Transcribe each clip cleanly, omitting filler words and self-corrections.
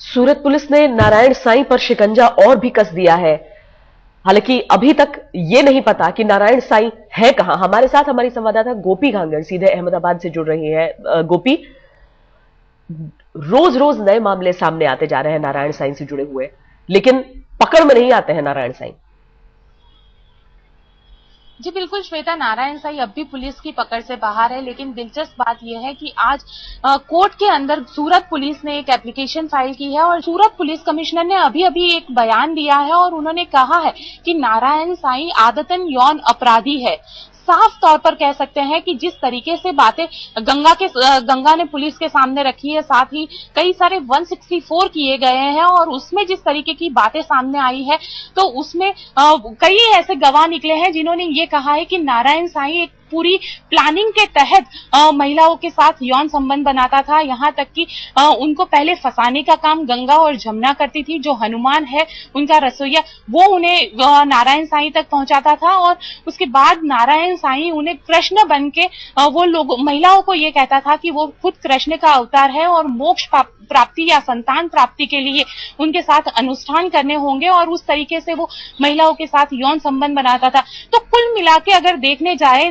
सूरत police ने नारायण साईं पर शिकंजा और भी कस दिया है। हालांकि अभी तक ये नहीं पता कि नारायण साईं है कहां। हमारे साथ हमारी संवाददाता गोपी घांगर सीधे अहमदाबाद से जुड़ रही है। गोपी, रोज रोज नए मामले सामने आते जा रहे हैं नारायण साईं से जुड़े हुए, लेकिन पकड़ में नहीं आते हैं नारायण साईं। जी बिल्कुल श्वेता, नारायण साईं अब भी पुलिस की पकड़ से बाहर है, लेकिन दिलचस्प बात यह है कि आज कोर्ट के अंदर सूरत पुलिस ने एक एप्लीकेशन फाइल की है और सूरत पुलिस कमिश्नर ने अभी अभी एक बयान दिया है और उन्होंने कहा है कि नारायण साईं आदतन यौन अपराधी है। साफ तौर पर कह सकते हैं कि जिस तरीके से बातें गंगा ने पुलिस के सामने रखी है, साथ ही कई सारे 164 किए गए हैं और उसमें जिस तरीके की बातें सामने आई है, तो उसमें कई ऐसे गवाह निकले हैं जिन्होंने ये कहा है कि नारायण साईं एक पूरी प्लानिंग के तहत महिलाओं के साथ यौन संबंध बनाता था। यहाँ तक कि उनको पहले फंसाने का काम गंगा और जमुना करती थी। जो हनुमान है उनका रसोइया, वो उन्हें नारायण साईं तक पहुंचाता था और उसके बाद नारायण साईं उन्हें कृष्ण बन के वो लोग महिलाओं को ये कहता था कि वो खुद कृष्ण का अवतार है और मोक्ष प्राप्ति या संतान प्राप्ति के लिए उनके साथ अनुष्ठान करने होंगे और उस तरीके से वो महिलाओं के साथ यौन संबंध बनाता था। तो कुल मिला के अगर देखने जाए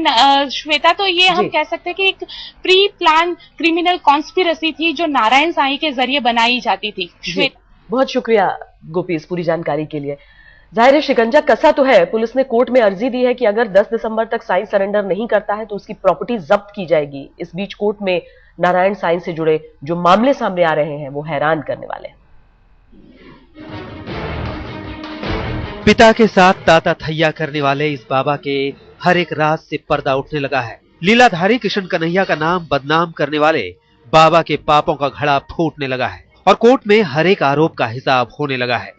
श्वेता, तो ये हम कह सकते हैं कि एक प्री प्लान क्रिमिनल कॉन्स्पिरेसी थी जो नारायण साईं के जरिए बनाई जाती थी। श्वेता, बहुत शुक्रिया गोपी इस पूरी जानकारी के लिए। जाहिर है शिकंजा कसा तो है। पुलिस ने कोर्ट में अर्जी दी है कि अगर 10 दिसंबर तक साईं सरेंडर नहीं करता है तो उसकी प्रॉपर्टी जब्त की जाएगी। इस बीच कोर्ट में नारायण साईं से जुड़े जो मामले सामने आ रहे हैं वो हैरान करने वाले हैं। पिता के साथ ताता थैया करने वाले इस बाबा के हर एक राज से पर्दा उठने लगा है। लीलाधारी किशन कन्हैया का नाम बदनाम करने वाले बाबा के पापों का घड़ा फूटने लगा है और कोर्ट में हर एक आरोप का हिसाब होने लगा है।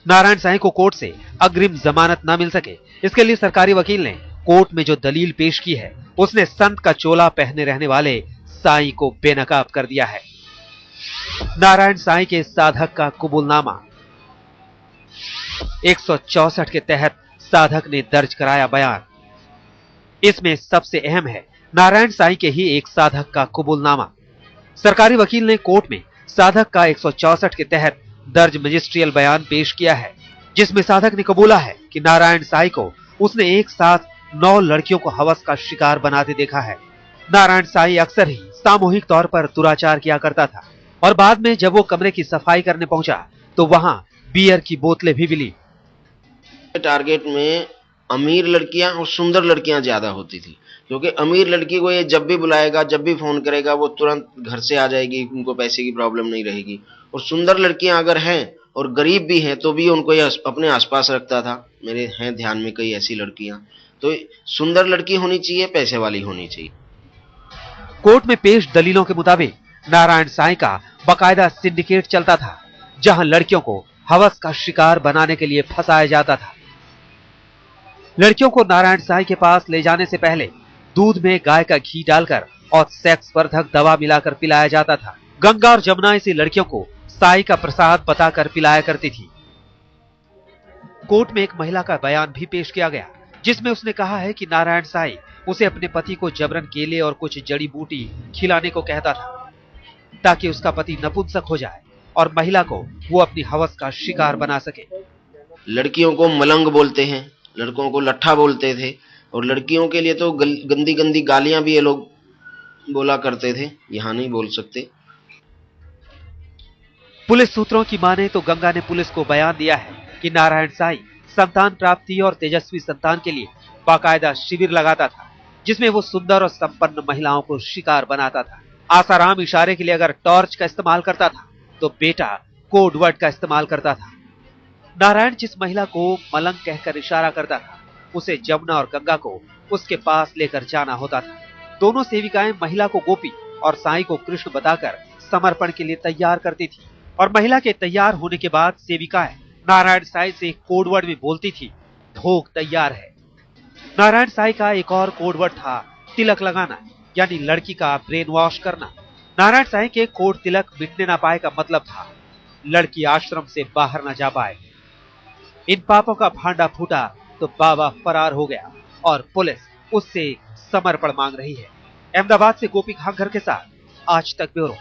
नारायण साईं को कोर्ट से अग्रिम जमानत न मिल सके, इसके लिए सरकारी वकील ने कोर्ट में जो दलील पेश की है उसने संत का चोला पहने रहने वाले साईं को बेनकाब कर दिया है। नारायण साईं के साधक का कबूलनामा 164 के तहत साधक ने दर्ज कराया बयान। इसमें सबसे अहम है नारायण साईं के ही एक साधक का कबूलनामा। सरकारी वकील ने कोर्ट में साधक का 164 के तहत दर्ज मजिस्ट्रियल बयान पेश किया है, जिसमें साधक ने कबूला है कि नारायण साईं को उसने एक साथ 9 लड़कियों को हवस का शिकार बनाते देखा है। नारायण साईं अक्सर ही सामूहिक तौर पर दुराचार किया करता था और बाद में जब वो कमरे की सफाई करने पहुंचा तो वहां बियर की बोतलें भी मिली। टारगेट में अमीर लड़कियां और सुंदर लड़कियां ज्यादा होती थी, क्योंकि अमीर लड़की को ये जब भी बुलाएगा, जब भी फोन करेगा, वो तुरंत घर से आ जाएगी, उनको पैसे की प्रॉब्लम नहीं रहेगी। और सुंदर लड़कियां अगर हैं और गरीब भी हैं तो भी उनको ये अपने आसपास रखता था। मेरे हैं ध्यान में कई ऐसी लड़कियां। तो सुंदर लड़की होनी चाहिए, पैसे वाली होनी चाहिए। कोर्ट में पेश दलीलों के मुताबिक नारायण साईं का बाकायदा सिंडिकेट चलता था, जहां लड़कियों को हवस का शिकार बनाने के लिए फंसाया जाता था। लड़कियों को नारायण साईं के पास ले जाने से पहले दूध में गाय का घी डालकर और सेक्स वर्धक दवा मिलाकर पिलाया जाता था। गंगा और जमुना इसी लड़कियों को साईं का प्रसाद बताकर पिलाया करती थी। कोर्ट में एक महिला का बयान भी पेश किया गया, जिसमें उसने कहा है कि नारायण साईं उसे अपने पति को जबरन केले और कुछ जड़ी बूटी खिलाने को कहता था ताकि उसका पति नपुंसक हो जाए और महिला को वो अपनी हवस का शिकार बना सके। लड़कियों को मलंग बोलते हैं, लड़कों को लट्ठा बोलते थे और लड़कियों के लिए तो गंदी गंदी गालियां भी ये लोग बोला करते थे, यहां नहीं बोल सकते। पुलिस सूत्रों की माने तो गंगा ने पुलिस को बयान दिया है कि नारायण साईं संतान प्राप्ति और तेजस्वी संतान के लिए बाकायदा शिविर लगाता था, जिसमें वो सुंदर और संपन्न महिलाओं को शिकार बनाता था। आसाराम इशारे के लिए अगर टॉर्च का इस्तेमाल करता था तो बेटा कोड वर्ड का इस्तेमाल करता था। नारायण जिस महिला को मलंग कहकर इशारा करता था उसे जमुना और गंगा को उसके पास लेकर जाना होता था। दोनों सेविकाएं महिला को गोपी और साईं को कृष्ण बताकर समर्पण के लिए तैयार करती थी और महिला के तैयार होने के बाद सेविकाएं नारायण साईं से कोडवर्ड में बोलती थी, भोग तैयार है। नारायण साईं का एक और कोडवर्ड था तिलक लगाना, यानी लड़की का ब्रेन वॉश करना। नारायण साईं के कोड तिलक मिटने ना पाए का मतलब था लड़की आश्रम से बाहर न जा पाए। इन पापों का भांडा फूटा तो बाबा फरार हो गया और पुलिस उससे समर्पण मांग रही है। अहमदाबाद से गोपी घांगर के साथ आज तक ब्यूरो।